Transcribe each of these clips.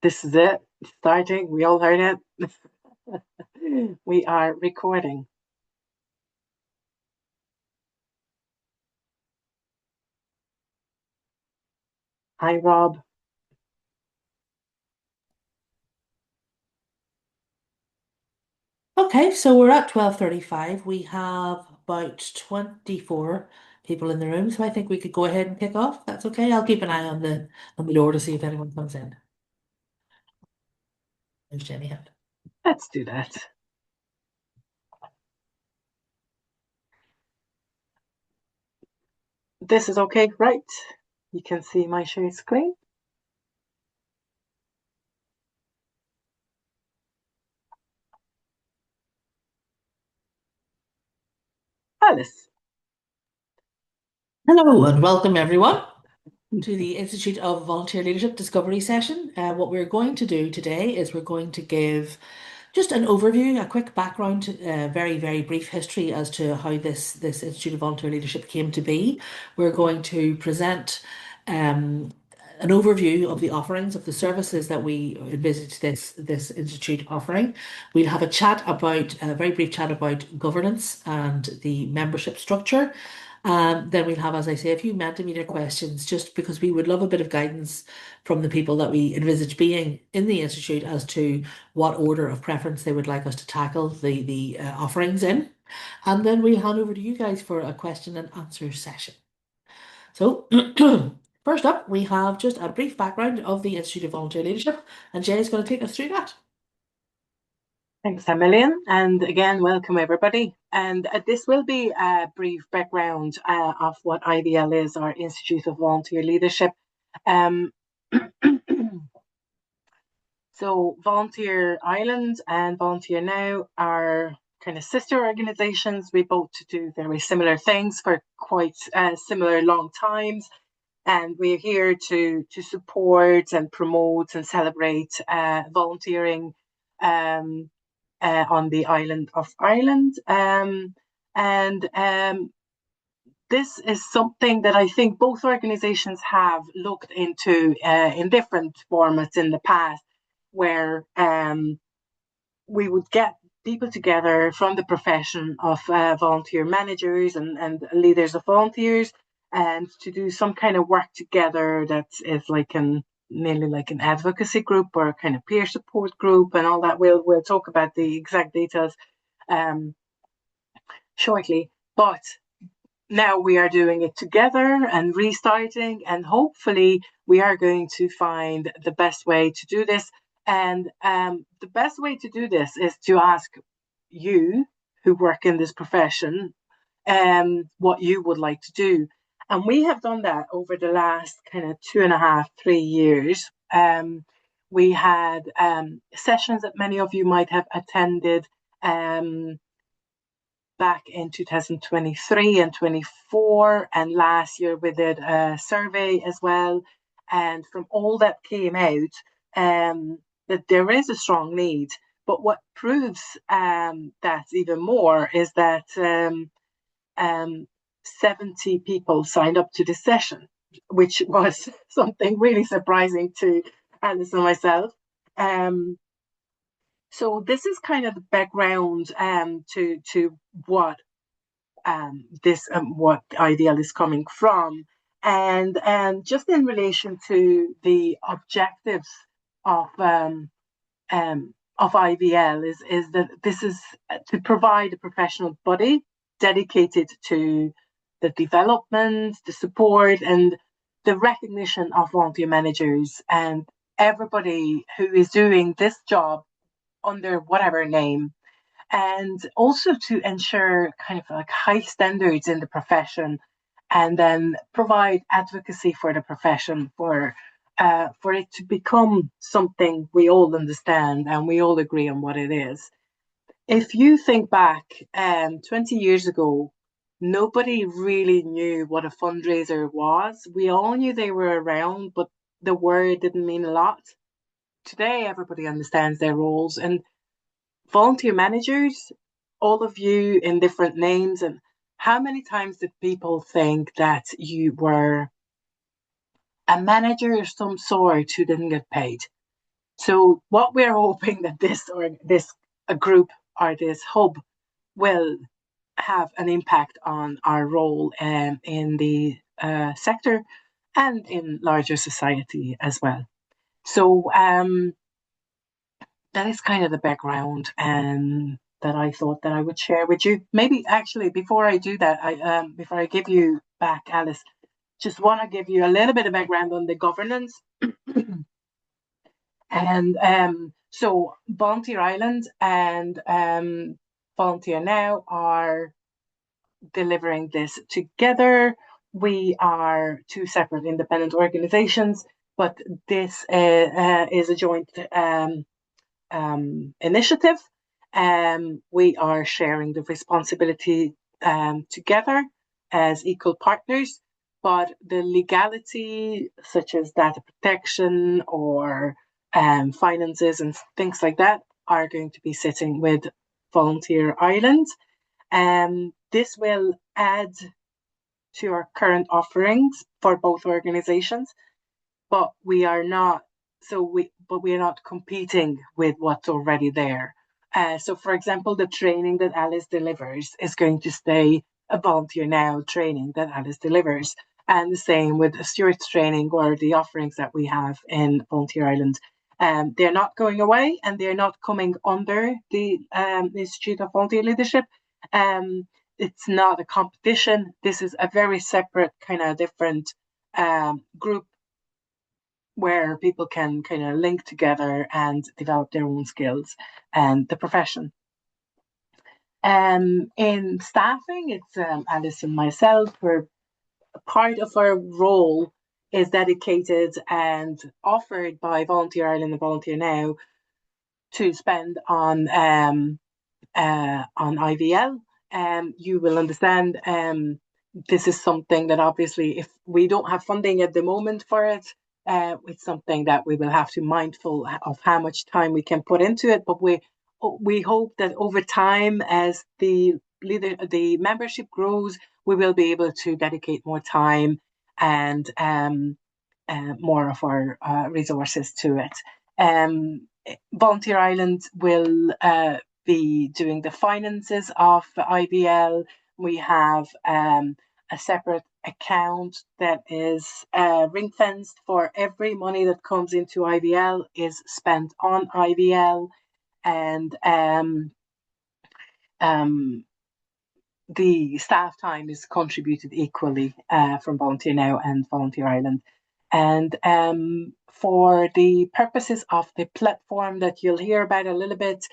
This is it. Starting. We all heard it. We are recording. Hi, Rob. Okay, so we're at 12:35. We have about 24 people in the room, so I think we could go ahead and kick off. That's okay. I'll keep an eye on the door to see if anyone comes in. There's Jenny hand. Let's do that. This is okay, right? You can see my share screen. Alice. Hello and welcome everyone to the Institute of Volunteer Leadership Discovery session. What we're going to do today is we're going to give just an overview, a quick background, very brief history as to how this Institute of Volunteer Leadership came to be. We're going to present an overview of the offerings of the services that we envisage this institute offering. We'll have a very brief chat about governance and the membership structure. Then we'll have, as I say, a few Mentimeter questions, just because we would love a bit of guidance from the people that we envisage being in the institute as to what order of preference they would like us to tackle the offerings in. And then we'll hand over to you guys for a question and answer session. So, first up, we have just a brief background of the Institute of Volunteer Leadership, and Jay is going to take us through that. Thanks a million. And again, welcome everybody. And this will be a brief background of what IVL is, our Institute of Volunteer Leadership. Um, So Volunteer Ireland and Volunteer Now are kind of sister organizations. We both do very similar things for quite similar long times. And we're here to support and promote and celebrate volunteering um, on the island of Ireland. And this is something that I think both organizations have looked into in different formats in the past, where we would get people together from the profession of volunteer managers and leaders of volunteers, and to do some kind of work together that is like nearly like an advocacy group or a kind of peer support group and all that. We'll talk about the exact details um, shortly, but now we are doing it together and restarting, and hopefully we are going to find the best way to do this. And the best way to do this is to ask you who work in this profession what you would like to do. And we have done that over the last kind of 2.5, 3 years. We had sessions that many of you might have attended um, back in 2023 and 24, and last year we did a survey as well. And from all that came out, that there is a strong need. But what proves that even more is that um, 70 people signed up to this session, which was something really surprising to Alice and myself. Um, so this is kind of the background to what what IVL is coming from, and just in relation to the objectives of IVL is that this is to provide a professional body dedicated to the development, the support, and the recognition of volunteer managers and everybody who is doing this job under whatever name, and also to ensure kind of like high standards in the profession, and then provide advocacy for the profession for it to become something we all understand and we all agree on what it is. If you think back 20 years ago, nobody really knew what a fundraiser was. We all knew they were around, but the word didn't mean a lot. Today, everybody understands their roles, and volunteer managers, all of you in different names. And how many times did people think that you were a manager of some sort who didn't get paid? So what we're hoping that this a group or this hub will have an impact on our role in the sector and in larger society as well. So that is kind of the background that I thought that I would share with you. Maybe actually before I do that, before I give you back, Alice, just want to give you a little bit of background on the governance. And so Volunteer Ireland and Volunteer Now are delivering this together. We are two separate independent organizations, but this is a joint initiative. We are sharing the responsibility together as equal partners, but the legality, such as data protection or finances and things like that, are going to be sitting with Volunteer Ireland. This will add to our current offerings for both organizations, but we are not competing with what's already there. So, for example, the training that Alice delivers is going to stay a Volunteer Now training that Alice delivers, and the same with Stuart's training or the offerings that we have in Volunteer Ireland. They're not going away, and they're not coming under the Institute of Volunteer Leadership. It's not a competition. This is a very separate, kind of different group where people can kind of link together and develop their own skills and the profession. In staffing, it's Alice and myself. We're part of our role is dedicated and offered by Volunteer Ireland and Volunteer Now to spend on IVL. You will understand this is something that obviously, if we don't have funding at the moment for it, it's something that we will have to be mindful of how much time we can put into it. But we hope that over time, as the membership grows, we will be able to dedicate more time and more of our resources to it. Volunteer Ireland will be doing the finances of IVL. We have a separate account that is ring fenced for every money that comes into IVL is spent on IVL, and the staff time is contributed equally from Volunteer Now and Volunteer Ireland. And for the purposes of the platform that you'll hear about a little bit,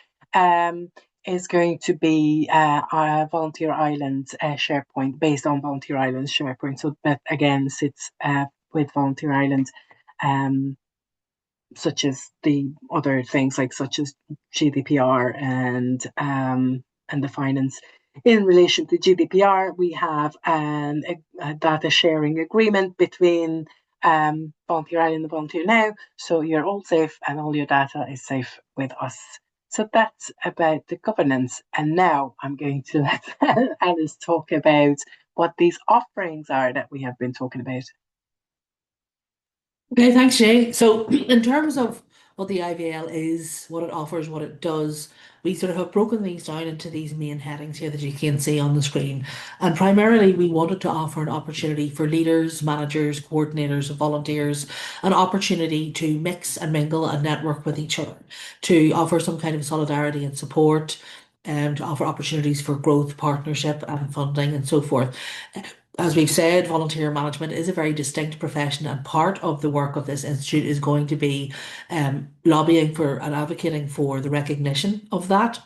is going to be our Volunteer Ireland SharePoint, based on Volunteer Ireland's SharePoint. So that again sits with Volunteer Ireland, such as the other things such as GDPR and the finance. In relation to GDPR, we have a data sharing agreement between Volunteer Ireland and Volunteer Now, so you're all safe and all your data is safe with us. So that's about the governance. And now I'm going to let Alice talk about what these offerings are that we have been talking about. Okay, thanks, Jay. So, in terms of what the IVL is, what it offers, what it does, we sort of have broken these down into these main headings here that you can see on the screen. And primarily, we wanted to offer an opportunity for leaders, managers, coordinators, and volunteers, an opportunity to mix and mingle and network with each other, to offer some kind of solidarity and support, to offer opportunities for growth, partnership, and funding, and so forth. As we've said, volunteer management is a very distinct profession, and part of the work of this institute is going to be lobbying for and advocating for the recognition of that.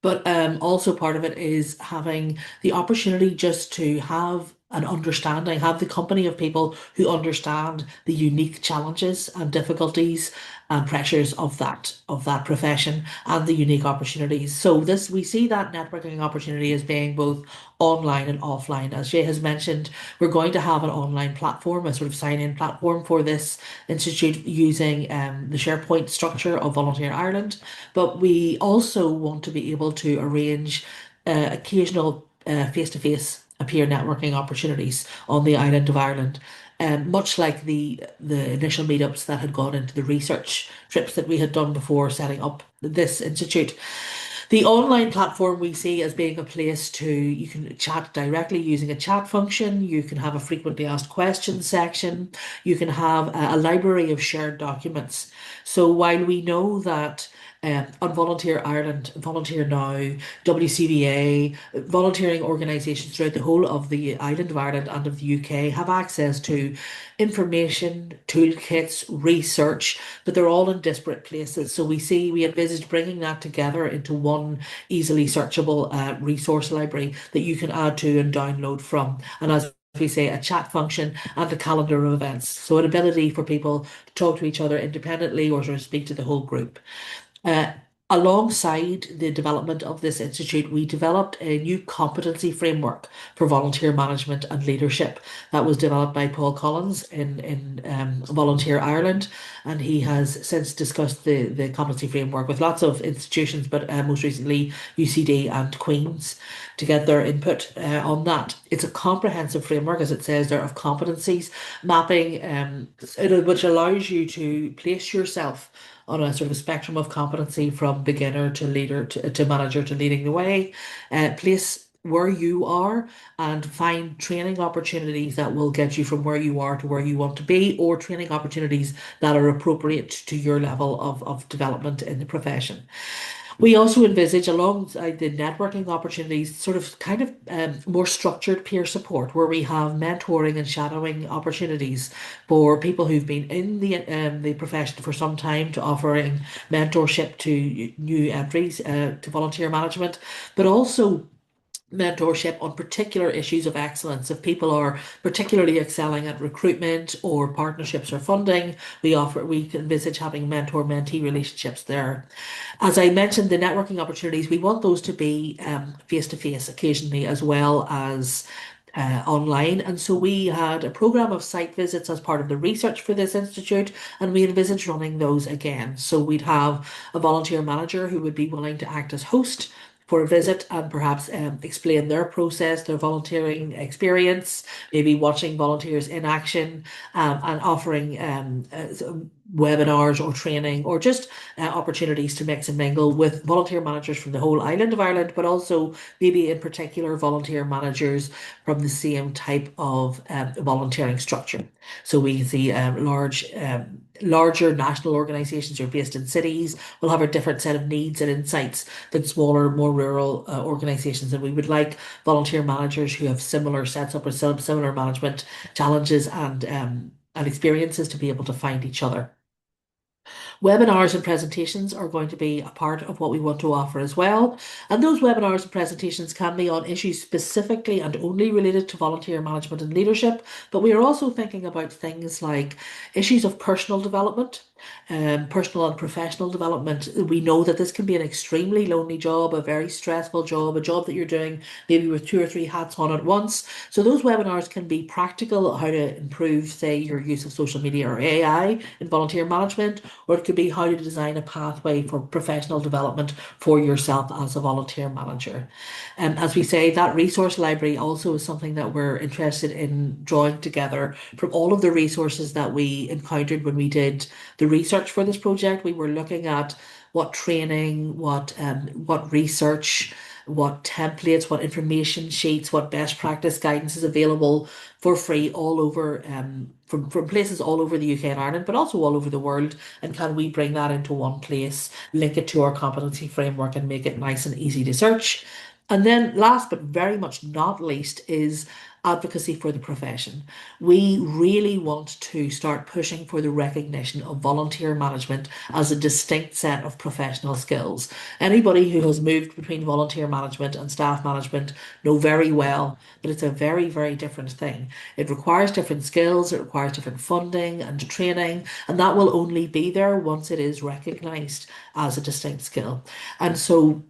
But also part of it is having the opportunity just to have an understanding, have the company of people who understand the unique challenges and difficulties and pressures of that profession and the unique opportunities. So we see that networking opportunity as being both online and offline. As Jay has mentioned, we're going to have an online platform, a sort of sign-in platform for this institute using the SharePoint structure of Volunteer Ireland. But we also want to be able to arrange occasional face-to-face peer networking opportunities on the island of Ireland. much like the initial meetups that had gone into the research trips that we had done before setting up this institute. The online platform we see as being a place to, you can chat directly using a chat function, you can have a frequently asked questions section, you can have a library of shared documents. So while we know that on Volunteer Ireland, Volunteer Now, WCVA, volunteering organisations throughout the whole of the island of Ireland and of the UK have access to information, toolkits, research, but they're all in disparate places. So we envisage bringing that together into one easily searchable resource library that you can add to and download from. And as we say, a chat function and a calendar of events. So an ability for people to talk to each other independently or to speak to the whole group. Uh, Alongside the development of this institute, we developed a new competency framework for volunteer management and leadership that was developed by Paul Collins in Volunteer Ireland, and he has since discussed the competency framework with lots of institutions, but most recently UCD and Queen's to get their input on that. It's a comprehensive framework, as it says there, of competencies mapping, which allows you to place yourself on a sort of a spectrum of competency from beginner to leader to manager to leading the way. Place where you are and find training opportunities that will get you from where you are to where you want to be, or training opportunities that are appropriate to your level of development in the profession. We also envisage, alongside the networking opportunities, sort of kind of more structured peer support, where we have mentoring and shadowing opportunities for people who've been in the profession for some time, to offering mentorship to new entries to volunteer management, but also mentorship on particular issues of excellence. If people are particularly excelling at recruitment or partnerships or funding, we envisage having mentor-mentee relationships there. As I mentioned, the networking opportunities, we want those to be face-to-face occasionally as well as online. And so we had a program of site visits as part of the research for this institute, and we envisage running those again. So we'd have a volunteer manager who would be willing to act as host for a visit and perhaps explain their process, their volunteering experience, maybe watching volunteers in action, and offering webinars or training or just opportunities to mix and mingle with volunteer managers from the whole island of Ireland, but also maybe in particular volunteer managers from the same type of volunteering structure. So we can see larger national organisations who are based in cities will have a different set of needs and insights than smaller, more rural organisations. And we would like volunteer managers who have similar sets up or similar management challenges and experiences to be able to find each other. Webinars and presentations are going to be a part of what we want to offer as well. And those webinars and presentations can be on issues specifically and only related to volunteer management and leadership. But we are also thinking about things like issues of personal development, personal and professional development. We know that this can be an extremely lonely job, a very stressful job, a job that you're doing maybe with 2 or 3 hats on at once. So those webinars can be practical, how to improve, say, your use of social media or AI in volunteer management, or it could be how to design a pathway for professional development for yourself as a volunteer manager. And as we say, that resource library also is something that we're interested in drawing together from all of the resources that we encountered when we did the research for this project. We were looking at what training, what research, what templates, what information sheets, what best practice guidance is available for free all over from places all over the UK and Ireland, but also all over the world. And can we bring that into one place, link it to our competency framework, and make it nice and easy to search? And then last but very much not least is advocacy for the profession. We really want to start pushing for the recognition of volunteer management as a distinct set of professional skills. Anybody who has moved between volunteer management and staff management know very well that it's a very, very different thing. It requires different skills, it requires different funding and training, and that will only be there once it is recognised as a distinct skill. And so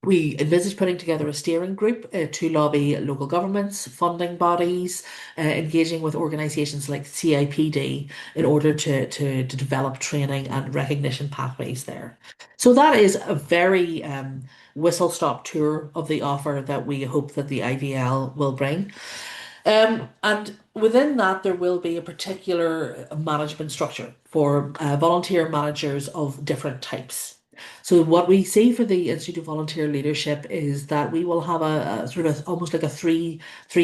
we envisage putting together a steering group to lobby local governments, funding bodies, engaging with organisations like CIPD in order to develop training and recognition pathways there. So that is a very whistle-stop tour of the offer that we hope that the IVL will bring. And within that, there will be a particular management structure for volunteer managers of different types. So what we see for the Institute of Volunteer Leadership is that we will have a sort of almost like a three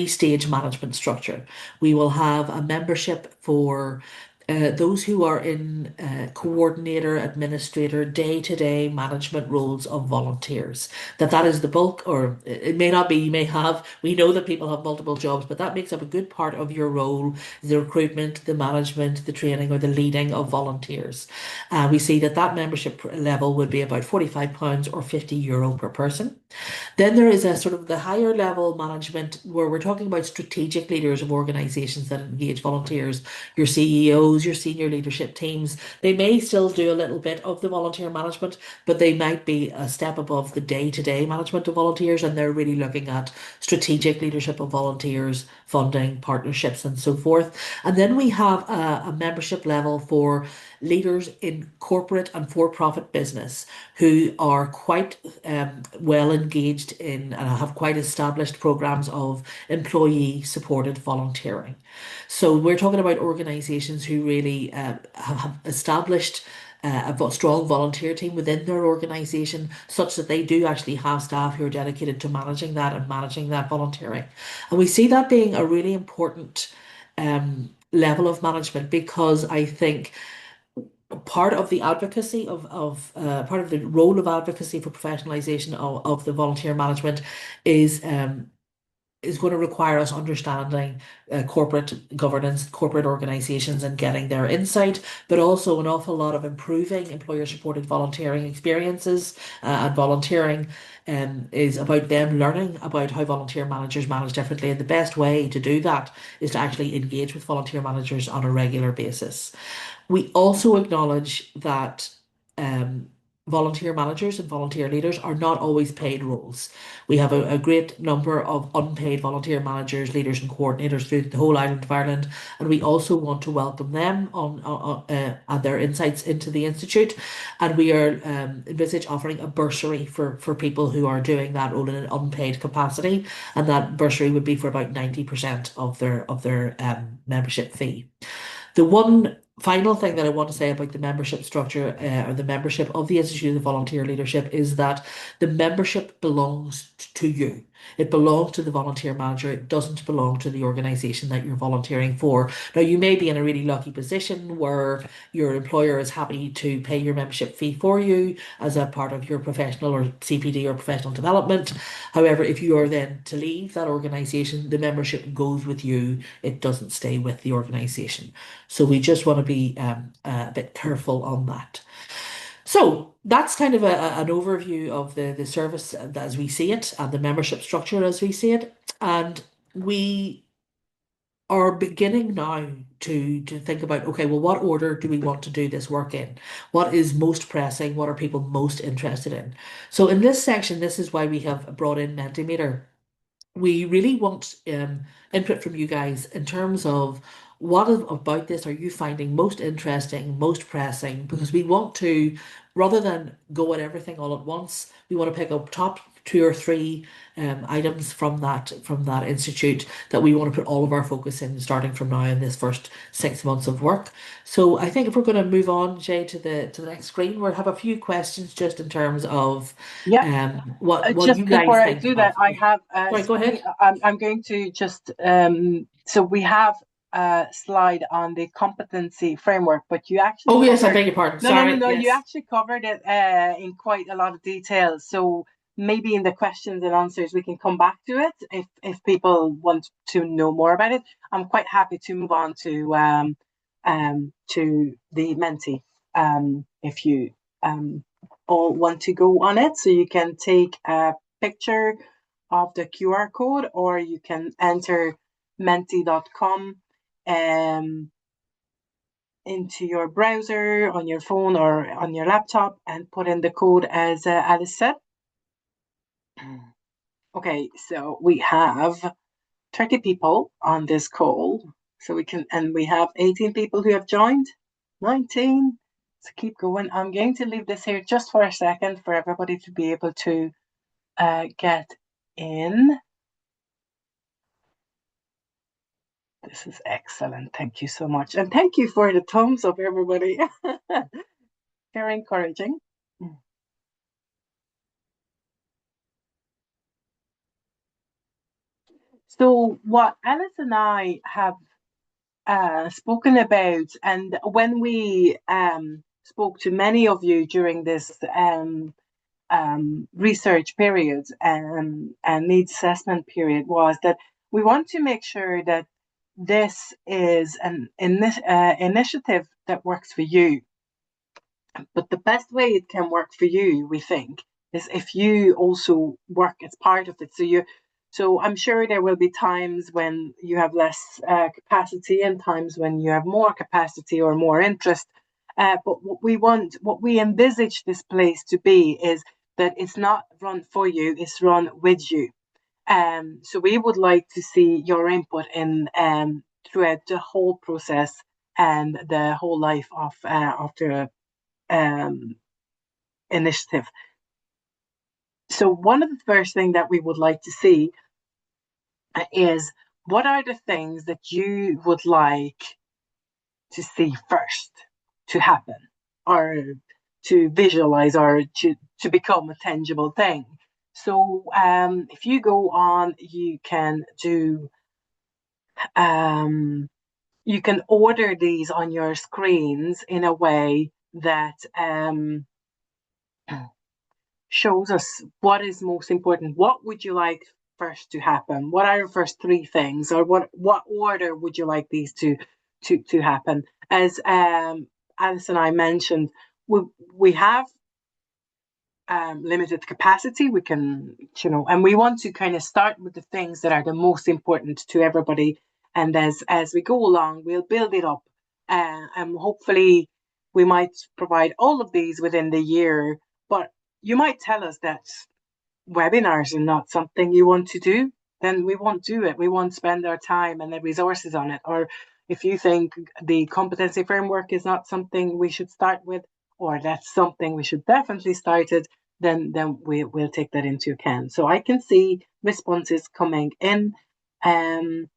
stage management structure. We will have a membership for those who are in coordinator, administrator, day-to-day management roles of volunteers. That is the bulk, or it may not be, you may have, we know that people have multiple jobs, but that makes up a good part of your role, the recruitment, the management, the training, or the leading of volunteers. We see that that membership level would be about £45 or €50 per person. Then there is a sort of the higher level management where we're talking about strategic leaders of organizations that engage volunteers, your CEOs, your senior leadership teams. They may still do a little bit of the volunteer management, but they might be a step above the day-to-day management of volunteers, and they're really looking at strategic leadership of volunteers, funding, partnerships, and so forth. And then we have a membership level for leaders in corporate and for-profit business who are quite well engaged in and have quite established programs of employee supported volunteering. So we're talking about organizations who really have established a strong volunteer team within their organization, such that they do actually have staff who are dedicated to managing that and managing that volunteering. And we see that being a really important level of management, because I think part of the advocacy of part of the role of advocacy for professionalization of the volunteer management is going to require us understanding corporate governance, corporate organizations, and getting their insight, but also an awful lot of improving employer supported volunteering experiences. And volunteering is about them learning about how volunteer managers manage differently. And the best way to do that is to actually engage with volunteer managers on a regular basis. We also acknowledge that um, volunteer managers and volunteer leaders are not always paid roles. We have a great number of unpaid volunteer managers, leaders, and coordinators through the whole island of Ireland, and we also want to welcome them and their insights into the Institute. And we are envisage offering a bursary for people who are doing that role in an unpaid capacity, and that bursary would be for about 90% of their membership fee. The one final thing that I want to say about the membership structure or the membership of the Institute of Volunteer Leadership is that the membership belongs to you. It belongs to the volunteer manager. It doesn't belong to the organisation that you're volunteering for. Now, you may be in a really lucky position where your employer is happy to pay your membership fee for you as a part of your professional or CPD or professional development. However, if you are then to leave that organisation, the membership goes with you. It doesn't stay with the organisation. So we just want to be a bit careful on that. So that's kind of an overview of the service as we see it and the membership structure as we see it. And we are beginning now to think about, okay, well, what order do we want to do this work in? What is most pressing? What are people most interested in? So in this section, this is why we have brought in Mentimeter. We really want input from you guys in terms of about this are you finding most interesting, most pressing, because we want to, rather than go at everything all at once, we want to pick up top two or three items from that institute that we want to put all of our focus in, starting from now in this first 6 months of work. So I think if we're going to move on, Jay, to the next screen, we'll have a few questions just in terms of Yeah. what you Just guys before I think do that, of. I have Sorry, go ahead. I'm going to just so we have a slide on the competency framework, but you actually Oh yes, I covered beg your pardon. no, Sorry. you Yes. actually covered it in quite a lot of detail. So maybe in the questions and answers we can come back to it if people want to know more about it. I'm quite happy to move on to the Menti if you all want to go on it. So you can take a picture of the QR code, or you can enter menti.com into your browser on your phone or on your laptop and put in the code as Alice said. Okay, so we have 30 people on this call. So we have 18 people who have joined, 19. So keep going. I'm going to leave this here just for a second for everybody to be able to get in. This is excellent. Thank you so much. And thank you for the thumbs up, everybody. Very encouraging. So, what Alice and I have spoken about, and when we spoke to many of you during this research period and needs assessment period, was that we want to make sure that this is an initiative that works for you. But the best way it can work for you, we think, is if you also work as part of it. So I'm sure there will be times when you have less capacity and times when you have more capacity or more interest. But what we envisage this place to be is that it's not run for you, it's run with you. So we would like to see your input in throughout the whole process and the whole life of the initiative. So one of the first things that we would like to see is what are the things that you would like to see first to happen or to visualize or to become a tangible thing. So if you go on, you can order these on your screens in a way that shows us what is most important. What would you like first to happen? What are your first three things, or what order would you like these to happen? As Alice and I mentioned, we have limited capacity. We can, and we want to kind of start with the things that are the most important to everybody, and as we go along, we'll build it up, and hopefully we might provide all of these within the year. But you might tell us that webinars are not something you want to do, then we won't do it. We won't spend our time and the resources on it. Or if you think the competency framework is not something we should start with, or that's something we should definitely start it, then we'll take that into account. So I can see responses coming in. There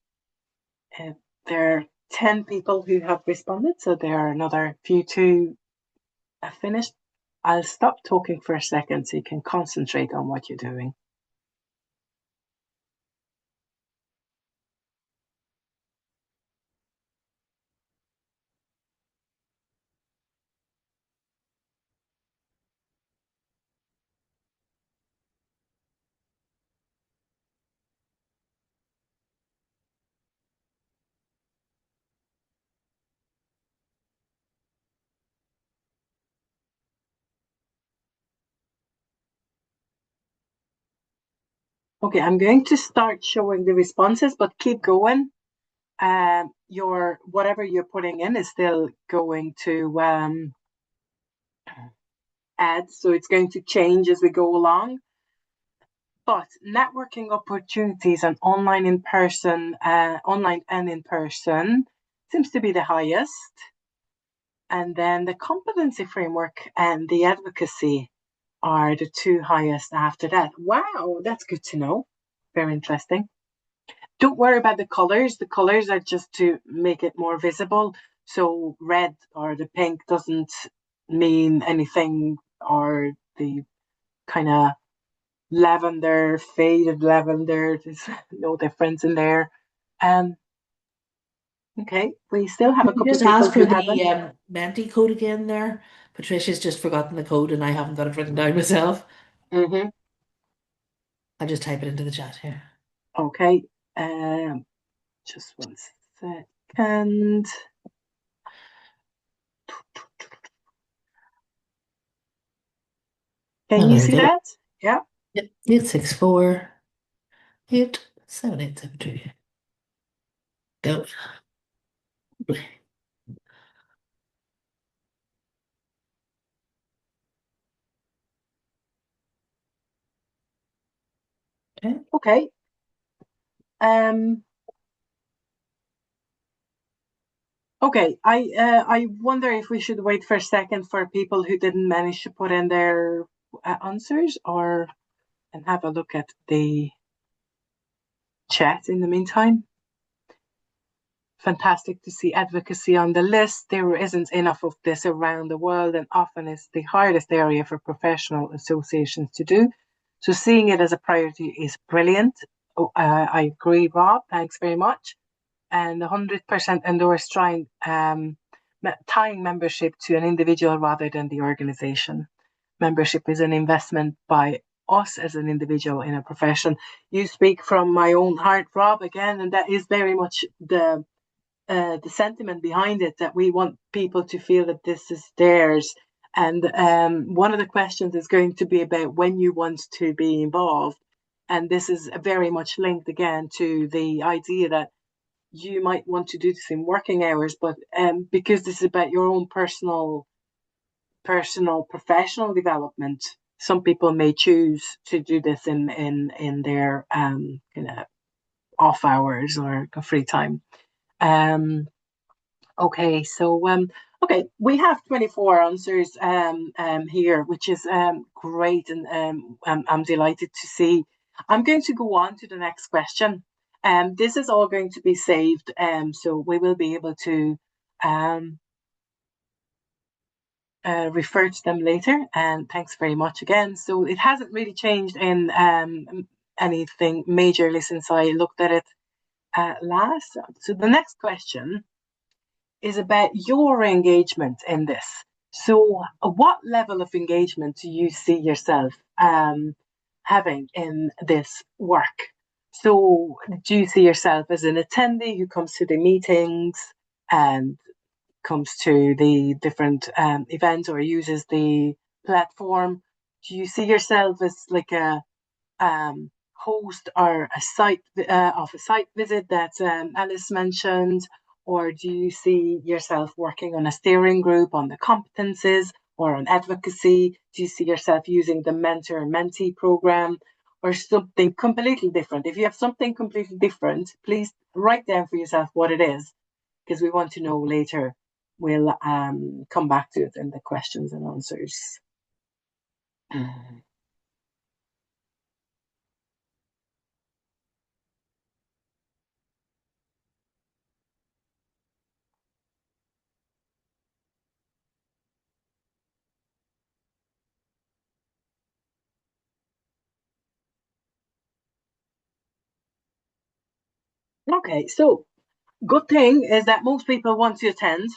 are 10 people who have responded, so there are another few to finish. I'll stop talking for a second so you can concentrate on what you're doing. Okay, I'm going to start showing the responses, but keep going. Your whatever you're putting in is still going to add, so it's going to change as we go along. But networking opportunities and online and in person seems to be the highest. And then the competency framework and the advocacy are the two highest after that. Wow, that's good to know. Very interesting. Don't worry about the colors. The colors are just to make it more visible. So red or the pink doesn't mean anything, or the kind of lavender, faded lavender, there's no difference in there. Okay, we still have a couple of Just people ask for who the haven't. Menti code again there. Patricia's just forgotten the code and I haven't got it written down myself. Mm-hmm. I'll just type it into the chat here. Okay, just 1 second. Can you see that? Yeah. Yep. 864 87872. Go. Okay. Okay. Okay. I wonder if we should wait for a second for people who didn't manage to put in their answers, and have a look at the chat in the meantime. fantastic to see advocacy on the list. There isn't enough of this around the world, and often it's the hardest area for professional associations to do. So seeing it as a priority is brilliant. I agree, Rob. Thanks very much. And 100% endorse tying membership to an individual rather than the organization. Membership is an investment by us as an individual in a profession. You speak from my own heart, Rob, again, and that is very much the sentiment behind it, that we want people to feel that this is theirs. And one of the questions is going to be about when you want to be involved. And this is very much linked again to the idea that you might want to do this in working hours, but because this is about your own personal professional development, some people may choose to do this in their off hours or free time. Okay, so okay, we have 24 answers here, which is great, and I'm delighted to see. I'm going to go on to the next question. This is all going to be saved, so we will be able to refer to them later. And thanks very much again. So it hasn't really changed in anything majorly since I looked at it last. So the next question is about your engagement in this. So what level of engagement do you see yourself having in this work? So do you see yourself as an attendee who comes to the meetings and comes to the different events or uses the platform? Do you see yourself as like a host or a site visit that Alice mentioned? Or do you see yourself working on a steering group on the competences or on advocacy? Do you see yourself using the mentor-mentee program or something completely different? If you have something completely different, please write down for yourself what it is, because we want to know later. We'll come back to it in the questions and answers. Okay, so good thing is that most people want to attend,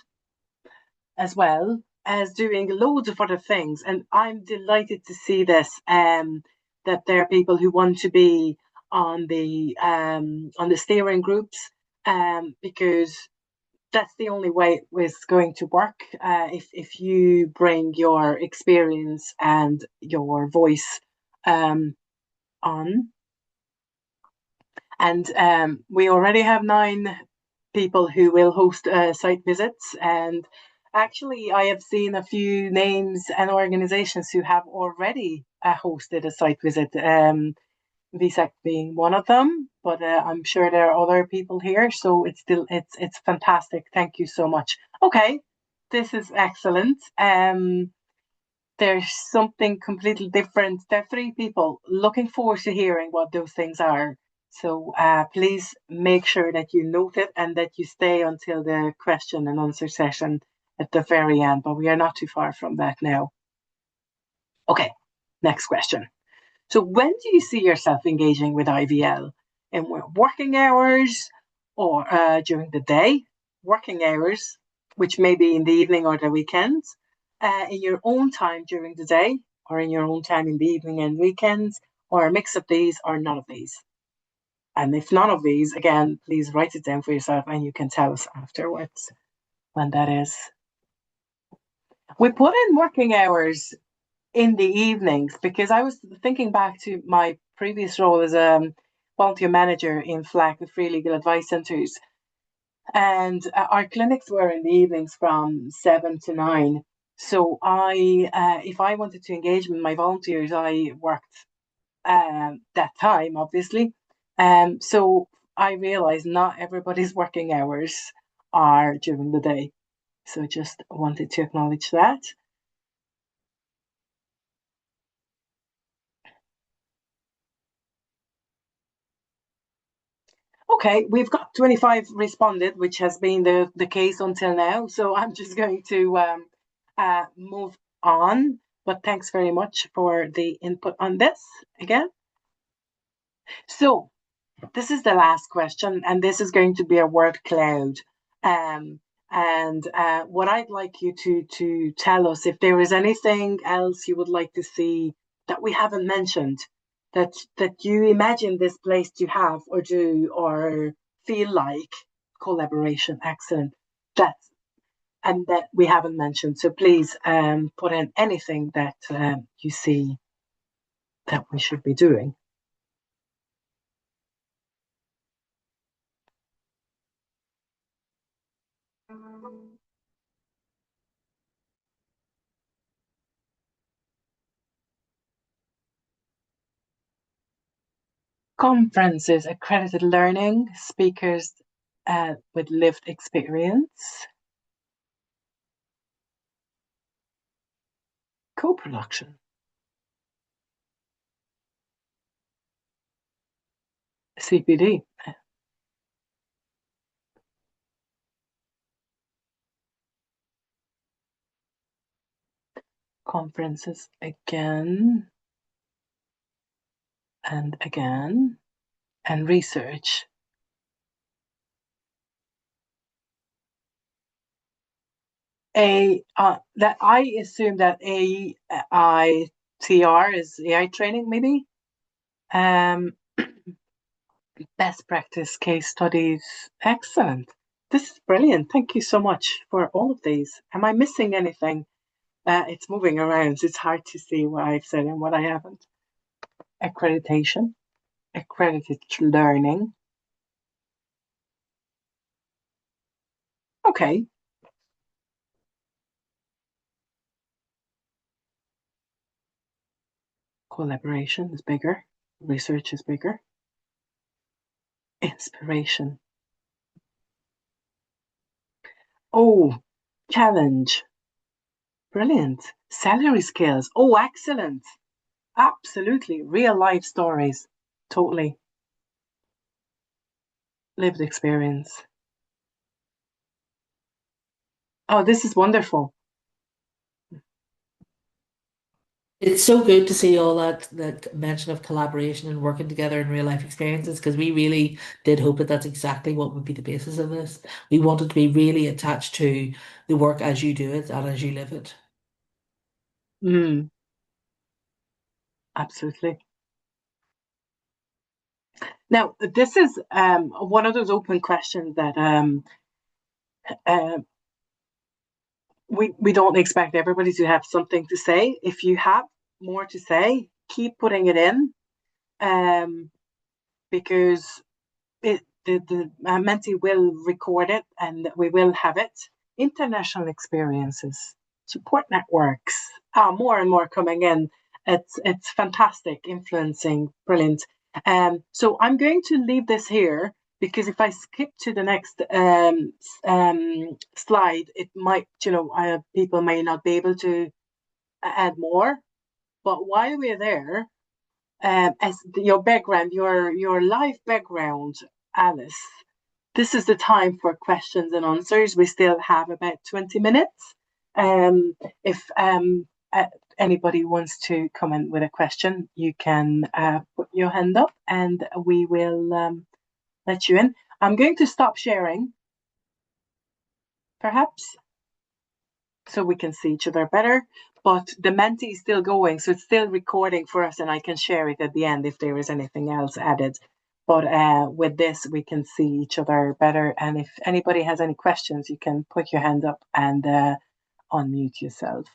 as well as doing loads of other things. And I'm delighted to see this, that there are people who want to be on the steering groups, because that's the only way it's going to work. If you bring your experience and your voice on. And we already have 9 people who will host site visits. And actually, I have seen a few names and organizations who have already hosted a site visit, VSEC being one of them, but I'm sure there are other people here. So it's fantastic. Thank you so much. Okay, this is excellent. There's something completely different. There are 3 people. Looking forward to hearing what those things are. So please make sure that you note it and that you stay until the question and answer session at the very end, but we are not too far from that now. Okay, next question. So when do you see yourself engaging with IVL? In working hours or during the day? Working hours, which may be in the evening or the weekends, in your own time during the day, or in your own time in the evening and weekends, or a mix of these or none of these. And if none of these, again, please write it down for yourself and you can tell us afterwards when that is. We put in working hours in the evenings because I was thinking back to my previous role as a volunteer manager in FLAC, the Free Legal Advice Centres. And our clinics were in the evenings from 7 to 9. So if I wanted to engage with my volunteers, I worked that time, obviously. So I realized not everybody's working hours are during the day. So just wanted to acknowledge that. Okay, we've got 25 responded, which has been the case until now. So I'm just going to move on. But thanks very much for the input on this again. So this is the last question, and this is going to be a word cloud. And what I'd like you to tell us if there is anything else you would like to see that we haven't mentioned, that you imagine this place to have or do or feel like collaboration. Excellent. That and that we haven't mentioned. So please put in anything that you see that we should be doing. Conferences, accredited learning, speakers with lived experience, co-production, CPD, conferences again and again, and research. That I assume that AITR is AI training, maybe. Best practice case studies. Excellent. This is brilliant. Thank you so much for all of these. Am I missing anything? It's moving around, so it's hard to see what I've said and what I haven't. Accreditation, accredited learning. Okay. Collaboration is bigger. Research is bigger. Inspiration. Oh, challenge. Brilliant. Salary skills. Oh, excellent. Absolutely. Real life stories. Totally. Lived experience. Oh, this is wonderful. It's so good to see all that mention of collaboration and working together in real life experiences because we really did hope that that's exactly what would be the basis of this. We wanted to be really attached to the work as you do it and as you live it. Mm, absolutely. Now, this is one of those open questions that uh, we don't expect everybody to have something to say. If you have more to say, keep putting it in, um, because the Menti will record it and we will have it. International experiences, support networks, more and more coming in. It's fantastic, influencing, brilliant. So I'm going to leave this here because if I skip to the next slide, it might, people may not be able to add more. But while we're there, as your background, your life background, Alice, this is the time for questions and answers. We still have about 20 minutes. If anybody wants to come in with a question, you can put your hand up and we will let you in. I'm going to stop sharing, perhaps, so we can see each other better. But the Menti is still going, so it's still recording for us, and I can share it at the end if there is anything else added. But with this, we can see each other better. And if anybody has any questions, you can put your hand up and unmute yourself.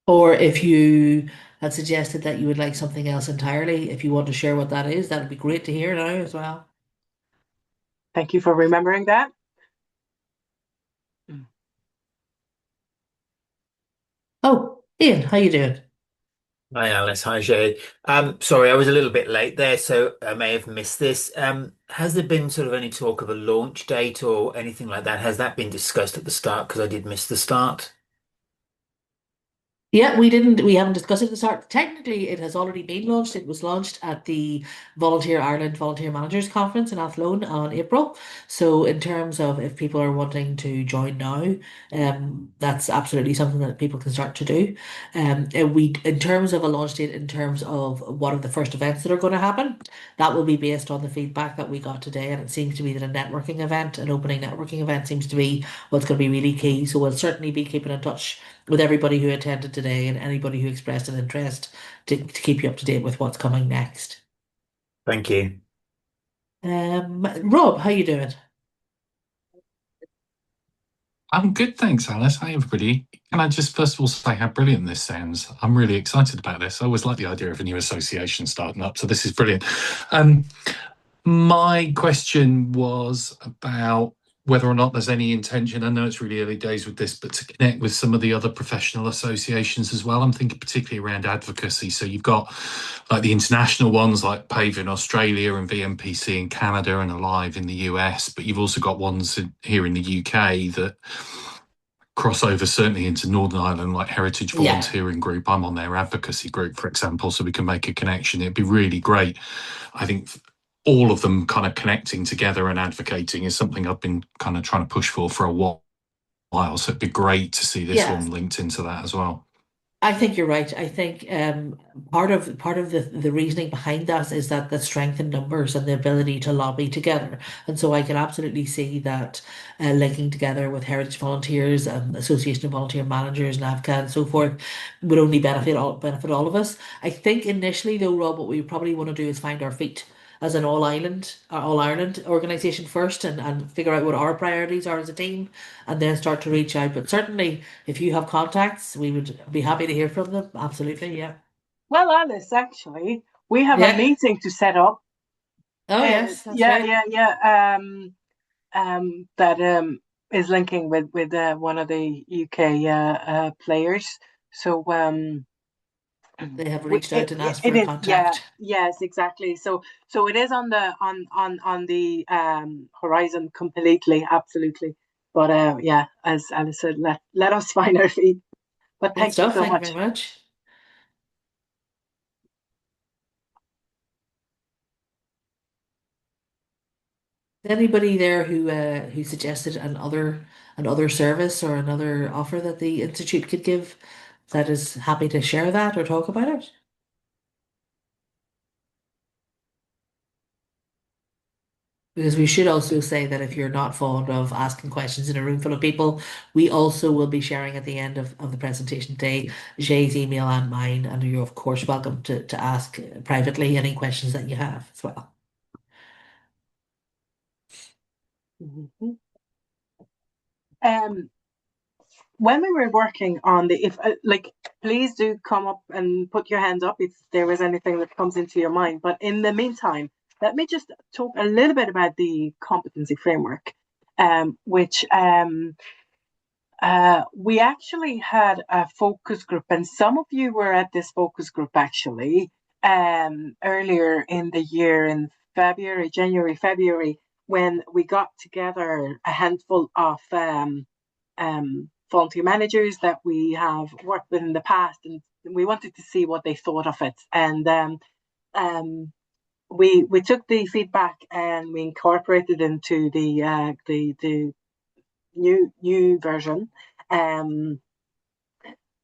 Or if you had suggested that you would like something else entirely, if you want to share what that is, that would be great to hear now as well. Thank you for remembering that. Oh, Ian, how you doing? Hi Alice, hi Jade. Sorry, I was a little bit late there, so I may have missed this. Has there been sort of any talk of a launch date or anything like that? Has that been discussed at the start? Because I did miss the start. Yeah, we haven't discussed it at the start. Technically, it has already been launched. It was launched at the Volunteer Ireland Volunteer Managers Conference in Athlone on April. So in terms of if people are wanting to join now, that's absolutely something that people can start to do. And in terms of a launch date, in terms of what are the first events that are going to happen, that will be based on the feedback that we got today. And it seems to be that a networking event, an opening networking event seems to be what's going to be really key. So we'll certainly be keeping in touch with everybody who attended today and anybody who expressed an interest to keep you up to date with what's coming next. Thank you. Rob, how you doing? I'm good, thanks, Alice. Hi, everybody. Can I just first of all say how brilliant this sounds? I'm really excited about this. I always like the idea of a new association starting up, so this is brilliant. My question was about whether or not there's any intention, I know it's really early days with this, but to connect with some of the other professional associations as well. I'm thinking particularly around advocacy. So you've got like the international ones like PAVE in Australia and VMPC in Canada and Alive in the US, but you've also got ones here in the UK that cross over certainly into Northern Ireland, like Heritage Volunteering Group. I'm on their advocacy group, for example, so we can make a connection. It'd be really great. I think all of them kind of connecting together and advocating is something I've been kind of trying to push for a while. So it'd be great to see this one linked into that as well. I think you're right. I think part of the reasoning behind that is that the strength in numbers and the ability to lobby together. And so I can absolutely see that linking together with Heritage Volunteers and Association of Volunteer Managers, NAVCA, and so forth would only benefit all of us. I think initially, though, Rob, what we probably want to do is find our feet as an all Ireland organisation first, and figure out what our priorities are as a team, and then start to reach out. But certainly, if you have contacts, we would be happy to hear from them. Absolutely, yeah. Well, Alice, actually, we have a meeting to set up. Oh yes, that's right. That is linking with one of the UK players. So they have reached out and asked it for a is, contact. yes, exactly. So it is on the horizon completely, absolutely. But as Alice said, let us find our feet. But Good thank you stuff. so Thank you much. very much. Anybody there who suggested another service or another offer that the Institute could give that is happy to share that or talk about it? Because we should also say that if you're not fond of asking questions in a room full of people, we also will be sharing at the end of the presentation today Jay's email and mine, and you're of course welcome to ask privately any questions that you have as well. Mhm. When we were working on please do come up and put your hands up if there is anything that comes into your mind. But in the meantime, let me just talk a little bit about the competency framework, which we actually had a focus group, and some of you were at this focus group actually earlier in the year in January, February, when we got together a handful of volunteer managers that we have worked with in the past, and we wanted to see what they thought of it. And we took the feedback and we incorporated into the new version.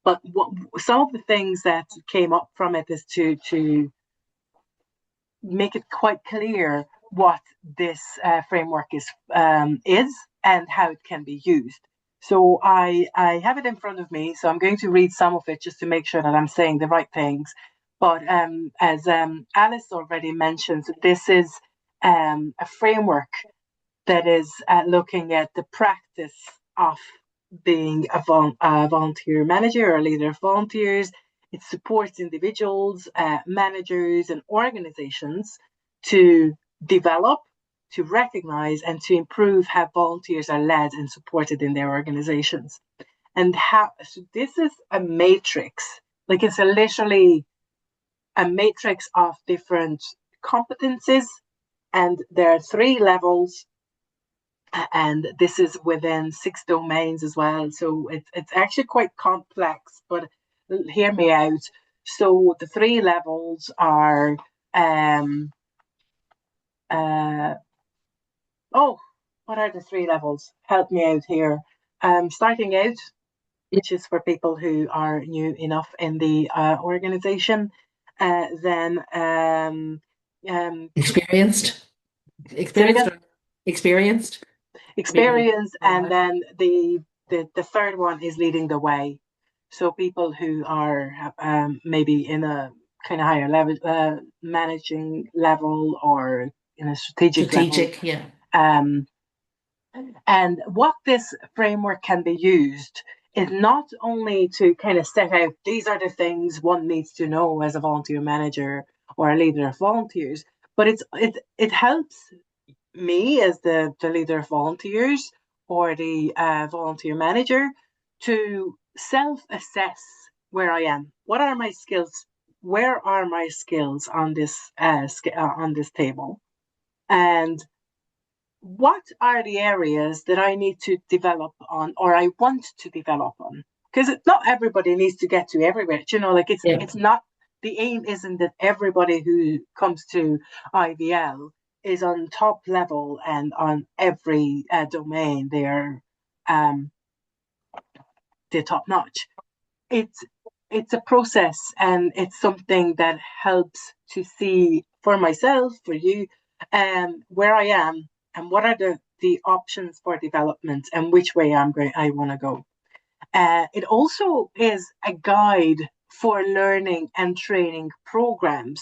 But some of the things that came up from it is to make it quite clear what this framework is and how it can be used. So I have it in front of me, so I'm going to read some of it just to make sure that I'm saying the right things. But as Alice already mentioned, this is a framework that is looking at the practice of being a volunteer manager or leader of volunteers. It supports individuals, managers, and organizations to develop, to recognize, and to improve how volunteers are led and supported in their organizations. And so this is a matrix, like it's literally a matrix of different competencies, and there are 3 levels, and this is within 6 domains as well. So it's actually quite complex, but hear me out. So the 3 levels are what are the 3 levels? Help me out here. Starting out, which is for people who are new enough in the organization. Then Experienced, experienced. experience, and then the third one is leading the way. So people who are maybe in a kind of higher level, managing level, or in a strategic level. Yeah. And what this framework can be used is not only to kind of set out, these are the things one needs to know as a volunteer manager or a leader of volunteers, but it helps me as the leader of volunteers or the volunteer manager to self-assess where I am. What are my skills? Where are my skills on this table? And what are the areas that I need to develop on, or I want to develop on? Because not everybody needs to get to everywhere. Like it's not, the aim isn't that everybody who comes to IVL is on top level and on every domain they're top notch. It's a process, and it's something that helps to see for myself, for you, where I am and what are the options for development and which way I want to go. It also is a guide for learning and training programs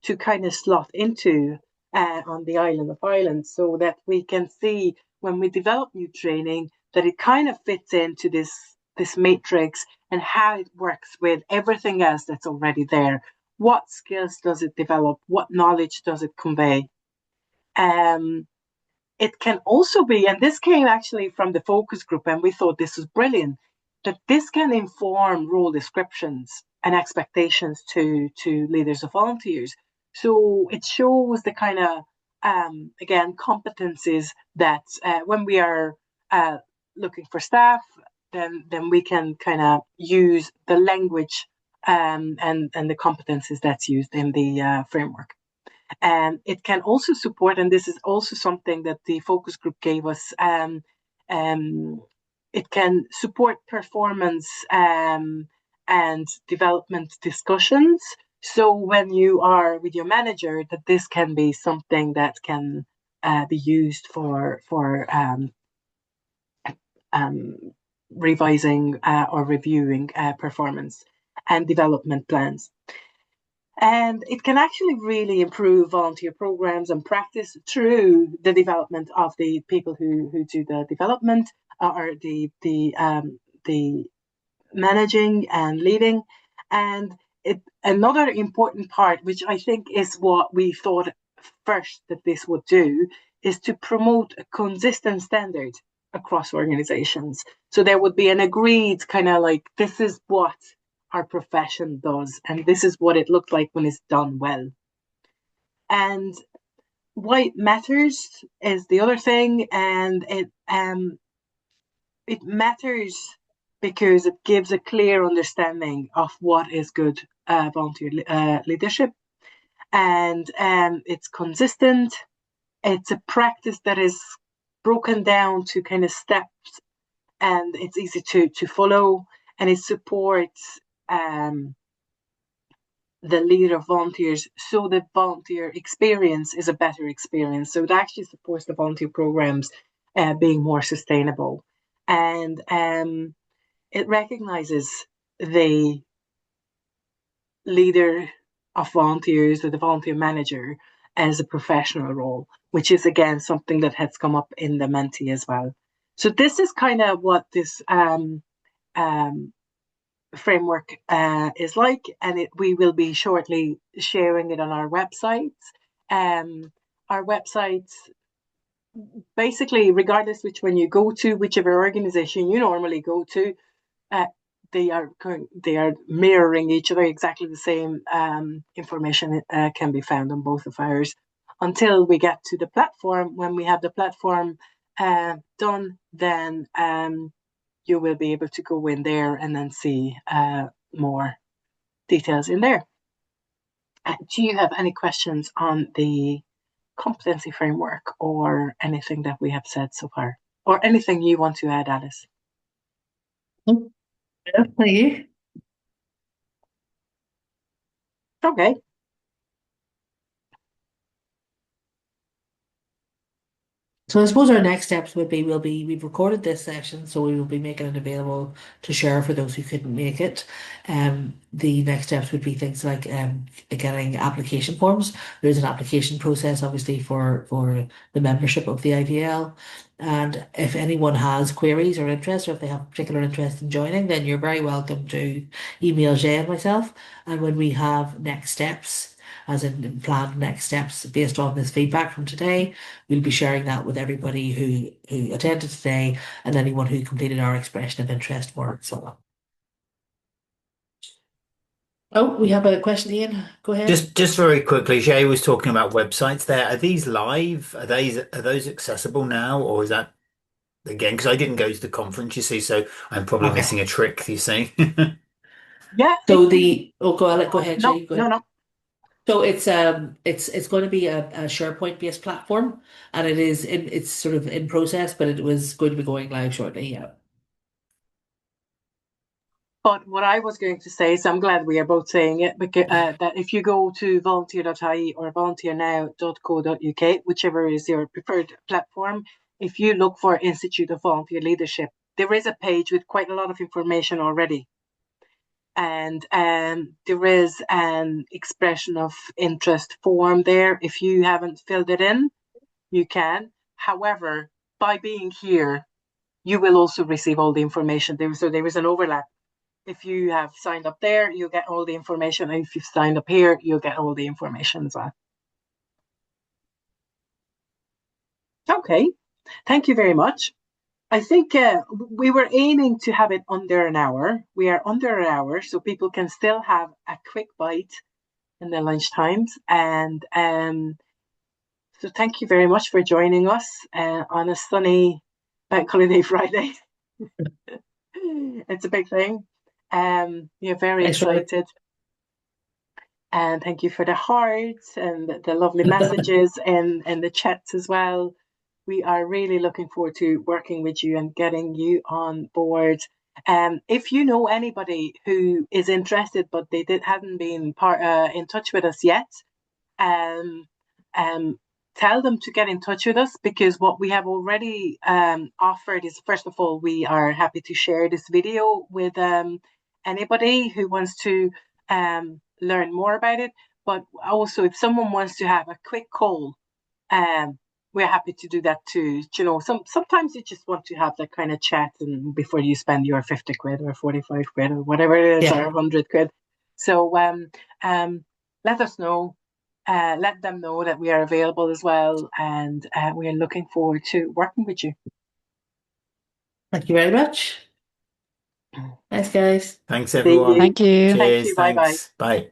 to kind of slot into on the island of Ireland, so that we can see when we develop new training that it kind of fits into this matrix and how it works with everything else that's already there. What skills does it develop? What knowledge does it convey? It can also be, and this came actually from the focus group, and we thought this was brilliant, that this can inform role descriptions and expectations to leaders of volunteers. So it shows the kind of, again, competencies that when we are looking for staff, then we can kind of use the language and the competencies that's used in the framework. And it can also support, and this is also something that the focus group gave us, it can support performance and development discussions. So when you are with your manager, that this can be something that can be used for revising or reviewing performance and development plans. And it can actually really improve volunteer programs and practice through the development of the people who do the development or the managing and leading. And another important part, which I think is what we thought first that this would do, is to promote a consistent standard across organizations. So there would be an agreed kind of like, this is what our profession does, and this is what it looks like when it's done well. And why it matters is the other thing, and it matters because it gives a clear understanding of what is good volunteer leadership, and it's consistent. It's a practice that is broken down to kind of steps, and it's easy to follow, and it supports the leader of volunteers, so the volunteer experience is a better experience. So it actually supports the volunteer programs being more sustainable, and it recognizes the leader of volunteers or the volunteer manager as a professional role, which is again something that has come up in the Menti as well. So this is kind of what this framework is like, and we will be shortly sharing it on our website. Our websites, basically, regardless which one you go to, whichever organization you normally go to, they are mirroring each other. Exactly the same information can be found on both of ours until we get to the platform. When we have the platform done, then you will be able to go in there and then see more details in there. Do you have any questions on the competency framework or anything that we have said so far? Or anything you want to add, Alice? Thank you. Okay. So I suppose our next steps would be we've recorded this session, so we will be making it available to share for those who couldn't make it. The next steps would be things like getting application forms. There's an application process, obviously, for the membership of the IVL. And if anyone has queries or interest, or if they have particular interest in joining, then you're very welcome to email Jay and myself. And when we have next steps, as in planned next steps based on this feedback from today, we'll be sharing that with everybody who attended today and anyone who completed our expression of interest form. So, oh, we have a question, Ian. Go ahead. Just very quickly, Jay was talking about websites there. Are these live? Are those accessible now, or is that again? Because I didn't go to the conference, you see, so I'm probably Okay. missing a trick. You see. Yeah. So go ahead, No, Jay. Go ahead. no. So it's going to be a SharePoint based platform, and it's sort of in process, but it was going to be going live shortly. Yeah. But what I was going to say is I'm glad we are both saying it, because that if you go to volunteer.ie or volunteernow.co.uk, whichever is your preferred platform, if you look for Institute of Volunteer Leadership, there is a page with quite a lot of information already. And there is an expression of interest form there. If you haven't filled it in, you can. However, by being here, you will also receive all the information. So there is an overlap. If you have signed up there, you'll get all the information. And if you've signed up here, you'll get all the information as well. Okay, thank you very much. I think we were aiming to have it under an hour. We are under an hour, so people can still have a quick bite in their lunch times. And so thank you very much for joining us on a sunny Bank Holiday Friday. It's a big thing. We're very excited. And thank you for the hearts and the lovely messages and the chats as well. We are really looking forward to working with you and getting you on board. If you know anybody who is interested but they hadn't been in touch with us yet, tell them to get in touch with us, because what we have already offered is, first of all, we are happy to share this video with anybody who wants to learn more about it. But also, if someone wants to have a quick call, we're happy to do that too. You know, sometimes you just want to have that kind of chat, and before you spend your 50 quid or 45 quid or whatever it is, or 100 quid. So let us know. Let them know that we are available as well, and we are looking forward to working with you. Thank you very much. Thanks, guys. Thanks, everyone. Thank you. Cheers. Thank you. Bye-bye. Thanks. Bye.